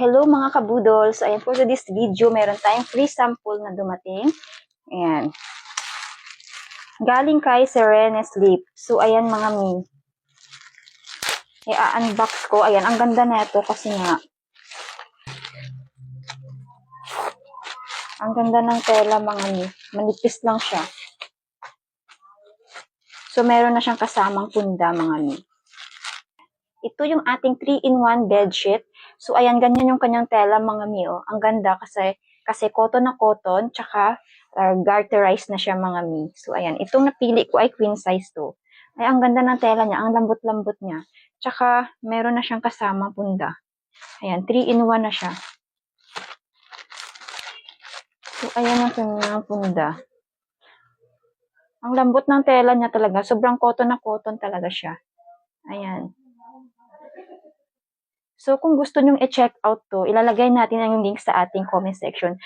Hello mga kabudol. So, ayan for this video, meron tayong free sample na dumating. Ayan. Galing kay Serene Sleep. So, ayan mga mi. I-unbox ko. Ayan, ang ganda na ito kasi nga. Ang ganda ng tela mga mi. Manipis lang siya. So, meron na siyang kasamang punda mga mi. Ito yung ating 3-in-1 bedsheet. So, ayan, ganyan yung kanyang tela, mga mi. Ang ganda kasi cotton na cotton, tsaka garterized na siya, mga mi. So, ayan, itong napili ko ay queen size to. Ay, ang ganda ng tela niya, ang lambot-lambot niya. Tsaka, meron na siyang kasamang punda. Ayan, 3-in-1 na siya. So, ayan ang kanyang punda. Ang lambot ng tela niya talaga. Sobrang cotton na cotton talaga siya. Ayan. So, kung gusto nyong i-check out to, ilalagay natin ang link sa ating comment section.